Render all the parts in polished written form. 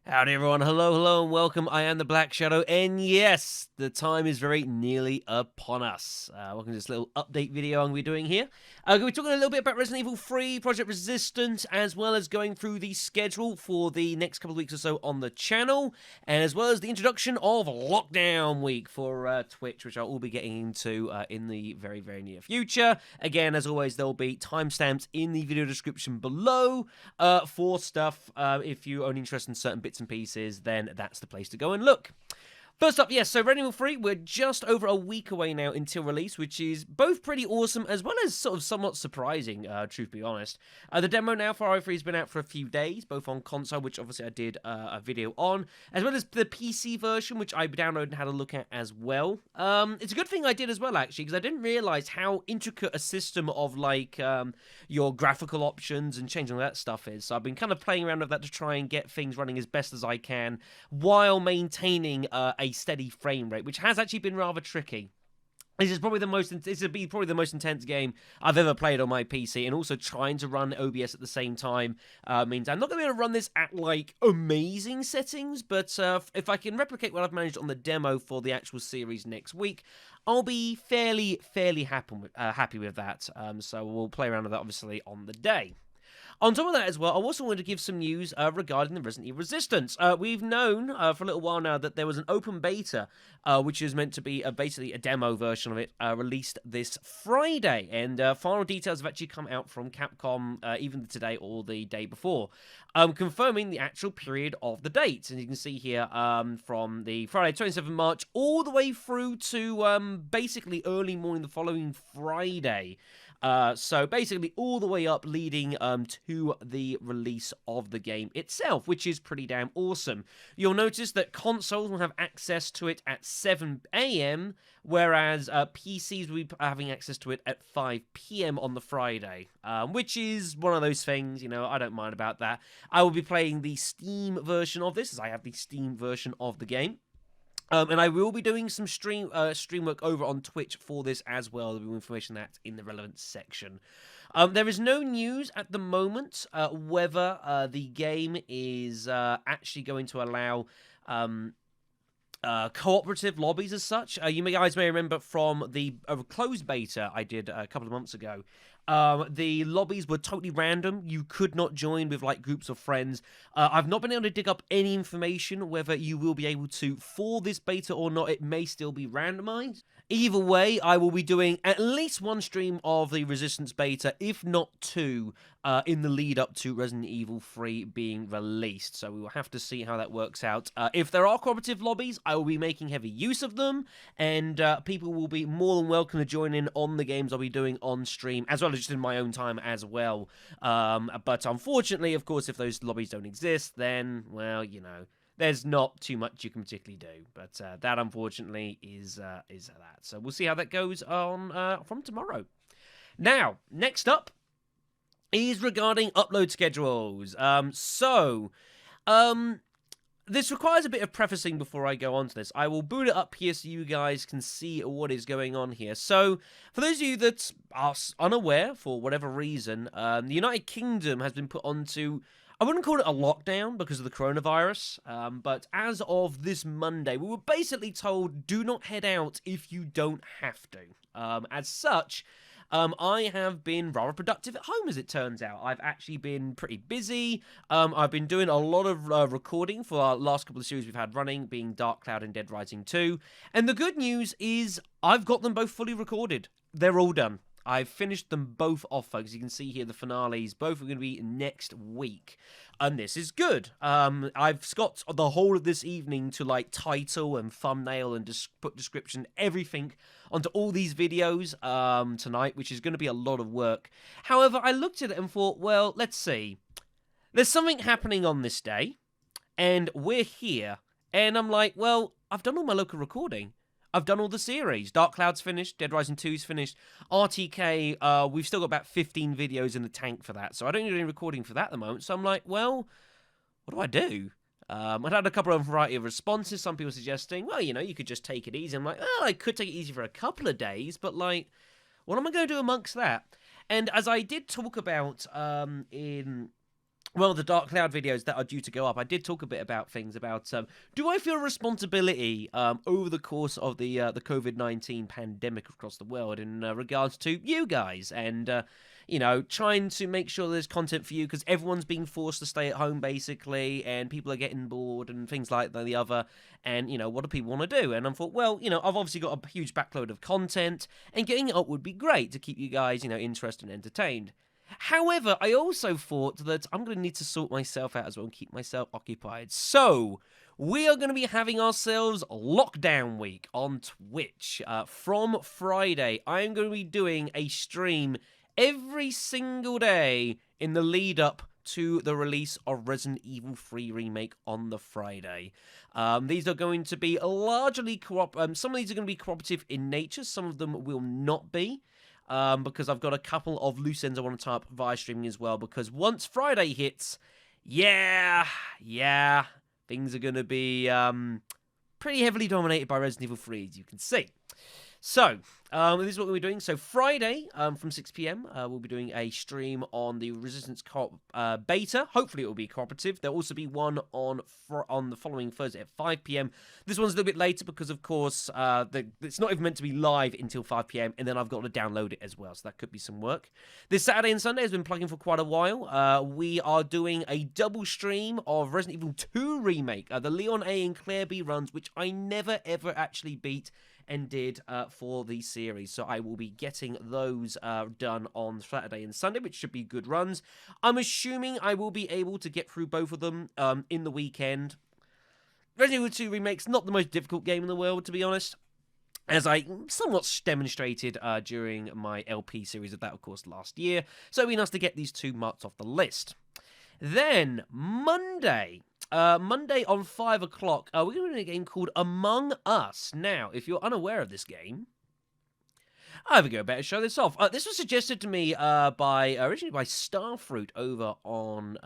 Howdy everyone, hello and welcome. I am the Black Shadow, and yes, the time is very nearly upon us. Welcome to this little update video I'm going to be doing here. We're going to be talking a little bit about Resident Evil 3, Project Resistance, as well as going through the schedule for the next couple of weeks or so on the channel, and as well as the introduction of Lockdown Week for Twitch, which I'll all be getting into in the very near future. Again, as always, there'll be timestamps in the video description below for stuff. If you're only interested in certain bits and pieces, then that's the place to go and look. First up, yes, so Resident Evil 3, we're just over a week away now until release, which is both pretty awesome as well as sort of somewhat surprising, truth be honest. The demo now for RE3 has been out for a few days, both on console, which obviously I did a video on, as well as the PC version, which I downloaded and had a look at as well. It's a good thing I did as well, actually, because I didn't realise how intricate a system of, like, your graphical options and changing all that stuff is. So I've been kind of playing around with that to try and get things running as best as I can, while maintaining a steady frame rate, which has actually been rather tricky. This will be probably the most intense game I've ever played on my PC, and also trying to run OBS at the same time means I'm not going to be able to run this at, like, amazing settings, but if I can replicate what I've managed on the demo for the actual series next week, I'll be fairly happy with that. So we'll play around with that, obviously, on the day. On top of that as well, I also wanted to give some news regarding the Resident Evil Resistance. We've known for a little while now that there was an open beta, which is meant to be basically a demo version of it, released this Friday. And final details have actually come out from Capcom even today or the day before, confirming the actual period of the dates. And you can see here from the Friday 27th March all the way through to basically early morning the following Friday. So basically all the way up leading to the release of the game itself, which is pretty damn awesome. You'll notice that consoles will have access to it at 7 AM, whereas PCs will be having access to it at 5 PM on the Friday, which is one of those things, you know, I don't mind about that. I will be playing the Steam version of this, as I have the Steam version of the game. And I will be doing some stream work over on Twitch for this as well. There'll be information on that in the relevant section. There is no news at the moment whether the game is actually going to allow cooperative lobbies as such. You guys may remember from the closed beta I did a couple of months ago. The lobbies were totally random. You could not join with, like, groups of friends. I've not been able to dig up any information whether you will be able to for this beta or not. It may still be randomized. Either way, I will be doing at least one stream of the Resistance beta, if not two, in the lead up to Resident Evil 3 being released. So we will have to see how that works out. If there are cooperative lobbies, I will be making heavy use of them, and people will be more than welcome to join in on the games I'll be doing on stream, as well as just in my own time as well. But unfortunately, of course, if those lobbies don't exist, then, well, you know, there's not too much you can particularly do. But that, unfortunately, is that. So we'll see how that goes on from tomorrow. Now, next up is regarding upload schedules. This requires a bit of prefacing before I go on to this. I will boot it up here so you guys can see what is going on here. So, for those of you that are unaware, for whatever reason, the United Kingdom has been put onto, I wouldn't call it a lockdown because of the coronavirus, but as of this Monday, we were basically told, do not head out if you don't have to. As such, I have been rather productive at home, as it turns out. I've actually been pretty busy. I've been doing a lot of recording for our last couple of series we've had running, being Dark Cloud and Dead Rising 2. And the good news is I've got them both fully recorded. They're all done. I've finished them both off, folks. You can see here the finales. Both are going to be next week. And this is good. I've got the whole of this evening to, like, title and thumbnail and just put description, everything onto all these videos tonight, which is going to be a lot of work. However, I looked at it and thought, well, let's see. There's something happening on this day, and we're here. And I'm like, well, I've done all my local recording. I've done all the series. Dark Cloud's finished. Dead Rising 2's finished. RTK, we've still got about 15 videos in the tank for that. So I don't need any recording for that at the moment. So I'm like, well, what do I do? I've had a couple of variety of responses. Some people suggesting, well, you know, you could just take it easy. I'm like, well, I could take it easy for a couple of days. But, like, what am I going to do amongst that? And as I did talk about in well, the Dark Cloud videos that are due to go up, I did talk a bit about things about do I feel responsibility over the course of the COVID-19 pandemic across the world in regards to you guys and you know, trying to make sure there's content for you because everyone's being forced to stay at home basically, and people are getting bored and things like the other. And you know, what do people want to do? And I thought, well, you know, I've obviously got a huge backload of content, and getting it up would be great to keep you guys, you know, interested and entertained. However, I also thought that I'm going to need to sort myself out as well and keep myself occupied. So, we are going to be having ourselves lockdown week on Twitch. From Friday, I'm going to be doing a stream every single day in the lead up to the release of Resident Evil 3 Remake on the Friday. These are going to be largely some of these are going to be cooperative in nature, some of them will not be. Because I've got a couple of loose ends I want to tie up via streaming as well, because once Friday hits, yeah, things are going to be pretty heavily dominated by Resident Evil 3, as you can see. So, this is what we'll be doing. So, Friday, from 6 p.m, we'll be doing a stream on the Resistance Co-op beta. Hopefully, it will be cooperative. There'll also be one on the following Thursday at 5 p.m. This one's a little bit later because, of course, it's not even meant to be live until 5 p.m, and then I've got to download it as well, so that could be some work. This Saturday and Sunday has been plugging for quite a while. We are doing a double stream of Resident Evil 2 Remake, the Leon A and Claire B runs, which I never, ever actually beat and did for the series. So I will be getting those done on Saturday and Sunday, which should be good runs. I'm assuming I will be able to get through both of them in the weekend. Resident Evil 2 Remake's not the most difficult game in the world, to be honest, as I somewhat demonstrated during my LP series of that, of course, last year. So it'd be nice to get these two marks off the list. Then, Monday on 5 o'clock, we're going to be doing a game called Among Us. Now, if you're unaware of this game, I have a go, better show this off. This was suggested to me originally by Starfruit over on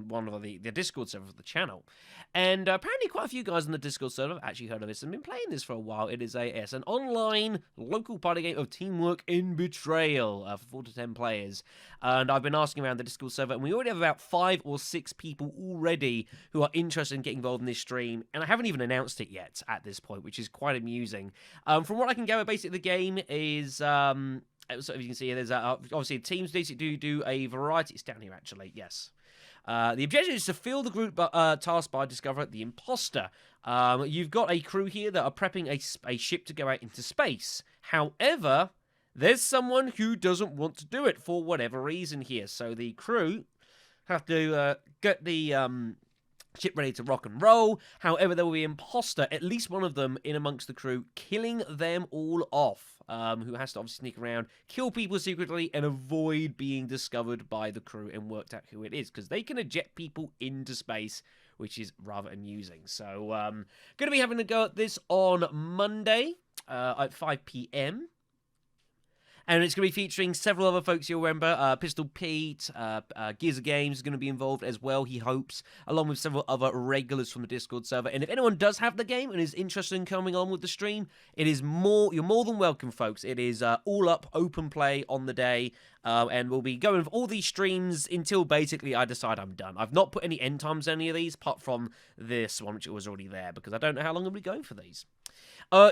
one of the Discord server of the channel. And apparently quite a few guys on the Discord server have actually heard of this and been playing this for a while. It is an online local party game of teamwork and betrayal for 4 to 10 players. And I've been asking around the Discord server, and we already have about 5 or 6 people already who are interested in getting involved in this stream. And I haven't even announced it yet at this point, which is quite amusing. From what I can gather, basically the game is... so if you can see, there's obviously teams basically do a variety. It's down here, actually. Yes. The objective is to fill the group task by discovering the imposter. You've got a crew here that are prepping a ship to go out into space. However, there's someone who doesn't want to do it for whatever reason here. So the crew have to get the ship ready to rock and roll. However, there will be an imposter, at least one of them in amongst the crew, killing them all off. Who has to obviously sneak around, kill people secretly, and avoid being discovered by the crew and worked out who it is, because they can eject people into space, which is rather amusing. So, going to be having a go at this on Monday at 5 p.m. And it's going to be featuring several other folks you'll remember. Pistol Pete, Gears of Games is going to be involved as well, he hopes, along with several other regulars from the Discord server. And if anyone does have the game and is interested in coming on with the stream, you're more than welcome, folks. It is all up, open play on the day. And we'll be going with all these streams until basically I decide I'm done. I've not put any end times on any of these, apart from this one, which was already there, because I don't know how long I'll be going for these.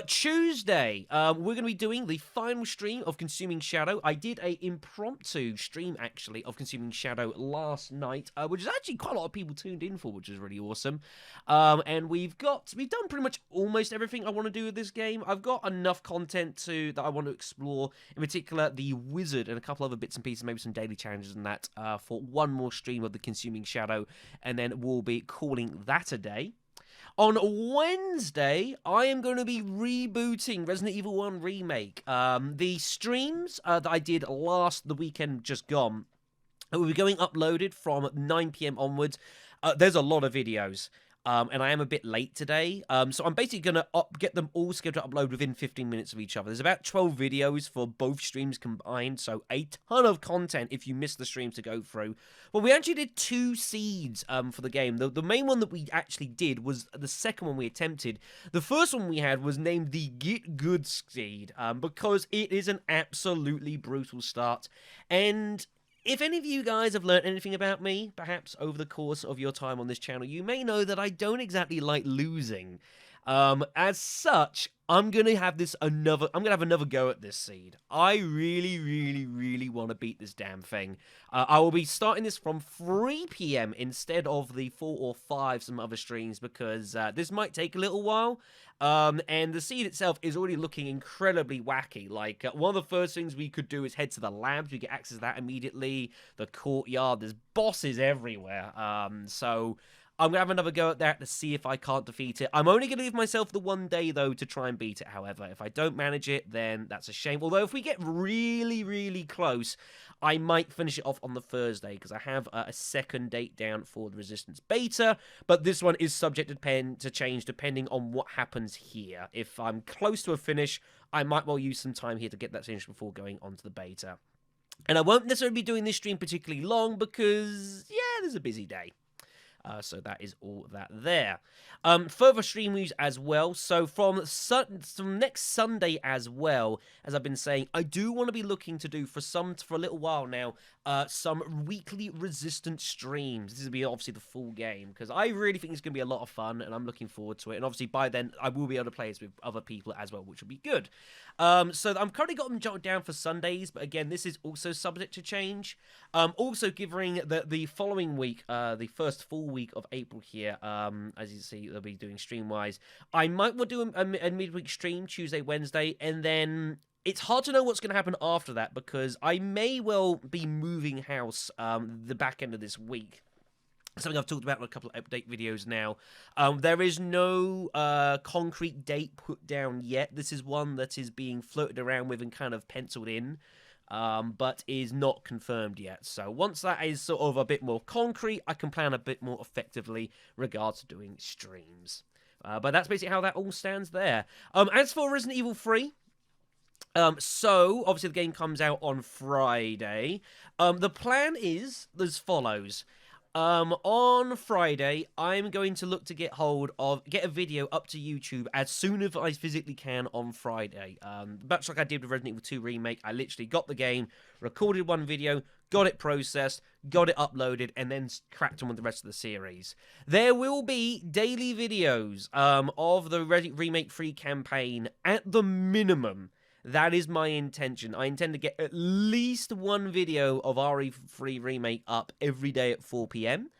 Tuesday, we're going to be doing the final stream of Consuming Shadow. I did a impromptu stream, actually, of Consuming Shadow last night, which is actually quite a lot of people tuned in for, which is really awesome. And we've done pretty much almost everything I want to do with this game. I've got enough content that I want to explore, in particular the Wizard and a couple other bits and pieces, maybe some daily challenges and that, for one more stream of the Consuming Shadow, and then we'll be calling that a day. On Wednesday, I am going to be rebooting Resident Evil 1 Remake. The streams that I did the weekend just gone, will be going uploaded from 9 p.m. onwards. There's a lot of videos. And I am a bit late today, so I'm basically going to get them all scheduled to upload within 15 minutes of each other. There's about 12 videos for both streams combined, so a ton of content if you missed the streams to go through. Well, we actually did 2 seeds for the game. The main one that we actually did was the second one we attempted. The first one we had was named the Get Good seed, because it is an absolutely brutal start, and If any of you guys have learned anything about me, perhaps over the course of your time on this channel, you may know that I don't exactly like losing. As such, I'm gonna have another go at this seed. I really want to beat this damn thing. I will be starting this from 3 p.m. instead of the 4 or 5 some other streams because this might take a little while. And the seed itself is already looking incredibly wacky. Like, one of the first things we could do is head to the labs. We get access to that immediately. The courtyard, there's bosses everywhere. So I'm going to have another go at that to see if I can't defeat it. I'm only going to leave myself the 1 day, though, to try and beat it, however. If I don't manage it, then that's a shame. Although, if we get really close, I might finish it off on the Thursday, because I have a second date down for the Resistance Beta, but this one is subject to change depending on what happens here. If I'm close to a finish, I might well use some time here to get that finished before going on to the beta. And I won't necessarily be doing this stream particularly long, because, yeah, there's a busy day. So that is all that there. Further stream news as well. So from next Sunday as well, as I've been saying, I do want to be looking to do for a little while now, some weekly Resistance streams. This will be obviously the full game, because I really think it's going to be a lot of fun, and I'm looking forward to it. And obviously by then, I will be able to play this with other people as well, which will be good. So I'm currently got them jotted down for Sundays, but again, this is also subject to change. Also giving the following week, the first full week of April here, as you see, they'll be doing stream-wise. I might well do a midweek stream, Tuesday, Wednesday, and then it's hard to know what's going to happen after that, because I may well be moving house the back end of this week. Something I've talked about in a couple of update videos now. There is no concrete date put down yet. This is one that is being floated around with and kind of penciled in, but is not confirmed yet. So once that is sort of a bit more concrete, I can plan a bit more effectively regards to doing streams. But that's basically how that all stands there. As for Resident Evil 3... so, obviously the game comes out on Friday. The plan is as follows. On Friday, I'm going to look to get a video up to YouTube as soon as I physically can on Friday. Much like I did with Resident Evil 2 Remake, I literally got the game, recorded one video, got it processed, got it uploaded, and then cracked on with the rest of the series. There will be daily videos of the Remake 3 campaign at the minimum. That is my intention. I intend to get at least one video of RE3 Remake up every day at 4 p.m.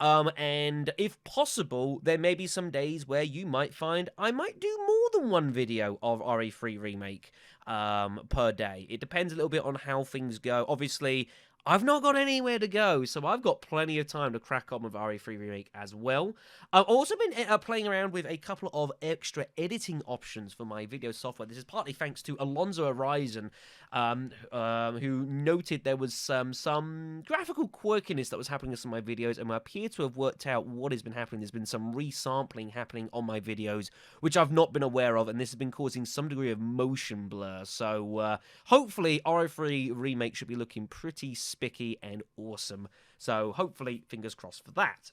And if possible, there may be some days where you might find I might do more than one video of RE3 Remake per day. It depends a little bit on how things go. Obviously, I've not got anywhere to go, so I've got plenty of time to crack on with RE3 Remake as well. I've also been playing around with a couple of extra editing options for my video software. This is partly thanks to Alonzo Horizon, who noted there was some graphical quirkiness that was happening in some of my videos, and I appear to have worked out what has been happening. There's been some resampling happening on my videos, which I've not been aware of, and this has been causing some degree of motion blur. So hopefully RE3 Remake should be looking pretty spicky and awesome. So hopefully, fingers crossed for that.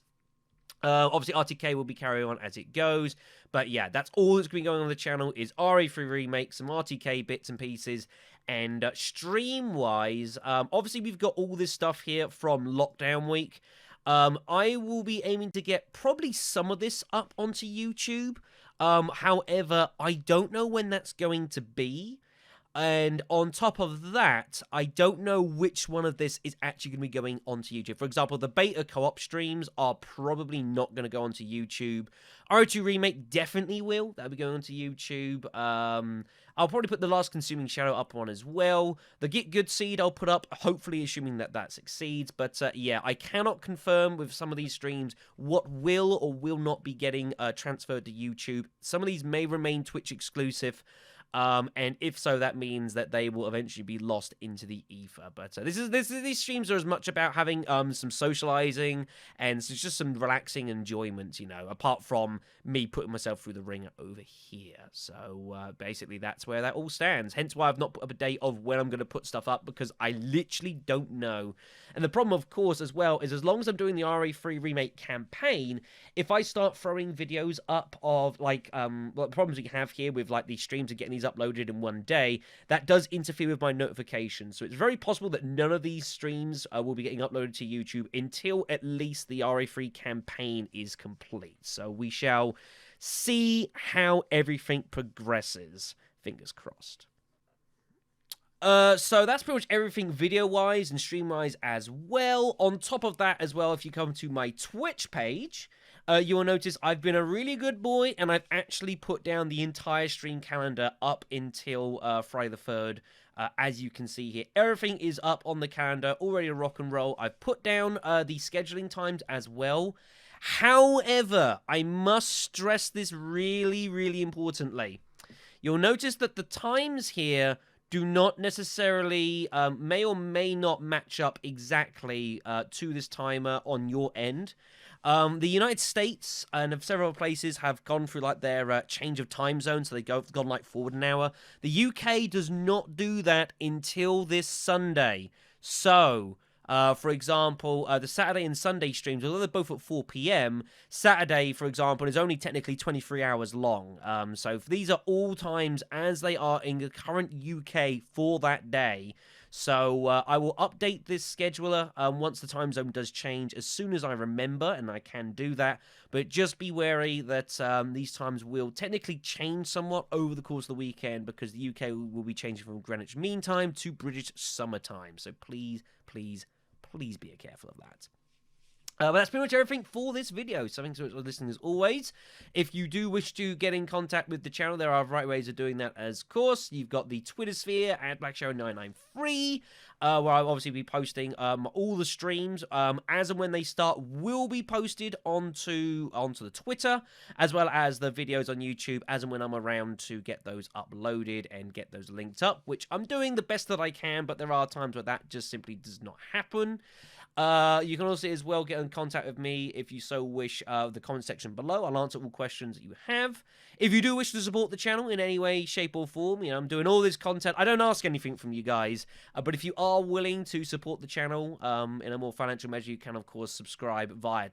Obviously, RTK will be carrying on as it goes. But yeah, that's all that's going to be going on the channel is RE3 Remake, some RTK bits and pieces. And stream-wise, obviously we've got all this stuff here from lockdown week. I will be aiming to get probably some of this up onto YouTube. However, I don't know when that's going to be. And on top of that, I don't know which one of this is actually going to be going onto YouTube. For example, the beta co-op streams are probably not going to go onto YouTube. RE2 Remake definitely will. That'll be going onto YouTube. I'll probably put the Last Consuming Shadow up on as well. The Get Good Seed I'll put up, hopefully assuming that that succeeds. But yeah, I cannot confirm with some of these streams what will or will not be getting transferred to YouTube. Some of these may remain Twitch exclusive. And if so, that means that they will eventually be lost into the ether. But these streams are as much about having some socializing and it's just some relaxing enjoyment, you know, apart from me putting myself through the ringer over here. So basically, that's where that all stands. Hence why I've not put up a date of when I'm going to put stuff up, because I literally don't know. And the problem, of course, as well, is as long as I'm doing the RE3 Remake campaign, if I start throwing videos up of, like, well, the problems we have here with, like, these streams and getting these days uploaded in one day, that does interfere with my notifications. So it's very possible that none of these streams will be getting uploaded to YouTube until at least the RE3 campaign is complete. So we shall see how everything progresses. Fingers crossed. So that's pretty much everything video-wise and stream-wise as well. On top of that as well, if you come to my Twitch page, you will notice I've been a really good boy, and I've actually put down the entire stream calendar up until Friday the 3rd. As you can see here, everything is up on the calendar, already to rock and roll. I've put down the scheduling times as well. However, I must stress this really, really importantly. You'll notice that the times here do not necessarily, may or may not match up exactly to this timer on your end. The United States and several places have gone through like their change of time zone, so they've gone like forward an hour. The UK does not do that until this Sunday. So, for example, the Saturday and Sunday streams, although they're both at 4 p.m., Saturday, for example, is only technically 23 hours long. So these are all times as they are in the current UK for that day. So I will update this scheduler once the time zone does change as soon as I remember, and I can do that. But just be wary that these times will technically change somewhat over the course of the weekend, because the UK will be changing from Greenwich Mean Time to British Summer Time. So please, please, please be careful of that. But that's pretty much everything for this video. So thanks for listening as always. If you do wish to get in contact with the channel, there are right ways of doing that, as course. You've got the Twitter sphere at BlackShadow993, where I'll obviously be posting all the streams as and when they start will be posted onto the Twitter, as well as the videos on YouTube as and when I'm around to get those uploaded and get those linked up, which I'm doing the best that I can, but there are times where that just simply does not happen. You can also as well get in contact with me if you so wish, the comment section below. I'll answer all questions that you have. If you do wish to support the channel in any way, shape or form, I'm doing all this content. I don't ask anything from you guys, but if you are willing to support the channel in a more financial measure, you can of course subscribe via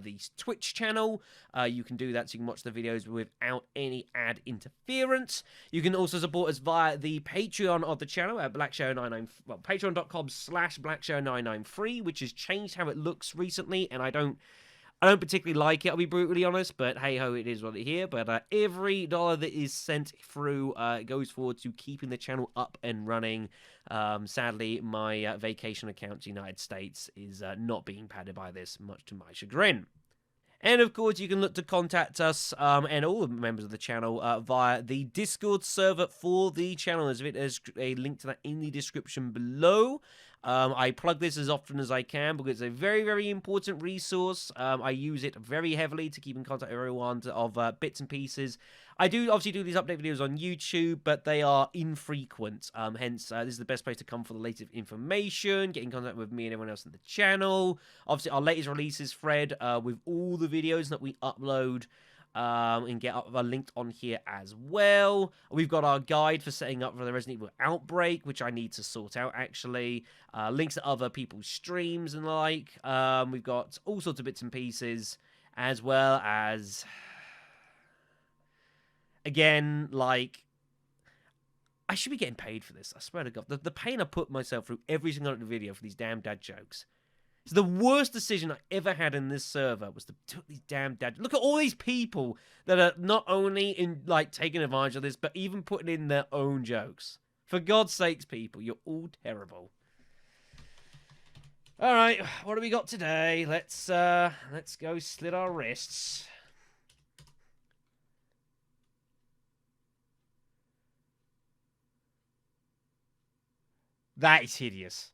the Twitch channel. You can do that so you can watch the videos without any ad interference. You can also support us via the Patreon of the channel at patreon.com/BlackShadow993, which has changed how it looks recently, and I don't particularly like it, I'll be brutally honest, but hey-ho, it is what it is. But every dollar that is sent through goes forward to keeping the channel up and running. Sadly, my vacation account to the United States is not being padded by this, much to my chagrin. And of course, you can look to contact us and all the members of the channel via the Discord server for the channel. There's a link to that in the description below. I plug this as often as I can because it's a very, very important resource. I use it very heavily to keep in contact with everyone of bits and pieces. I do obviously do these update videos on YouTube, but they are infrequent. Hence, this is the best place to come for the latest information, get in contact with me and everyone else on the channel. Obviously, our latest releases thread with all the videos that we upload and get linked on here as well. We've got our guide for setting up for the Resident Evil Outbreak, which I need to sort out, actually. Links to other people's streams and the like. We've got all sorts of bits and pieces, as well as... Again, like, I should be getting paid for this. I swear to God. The pain I put myself through every single video for these damn dad jokes. It's the worst decision I ever had in this server was to do these damn dad. Look at all these people that are not only in taking advantage of this, but even putting in their own jokes. For God's sakes, people, you're all terrible. All right, what do we got today? Let's go slit our wrists. That is hideous.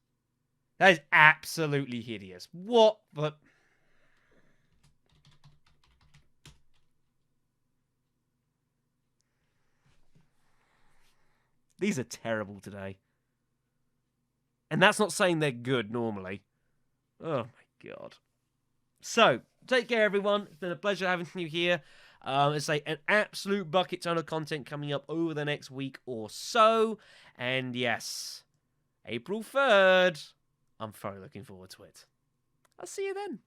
That is absolutely hideous. What the... These are terrible today. And that's not saying they're good normally. Oh my God. So, take care everyone. It's been a pleasure having you here. Let's say an absolute bucket ton of content coming up over the next week or so. And yes... April 3rd. I'm thoroughly looking forward to it. I'll see you then.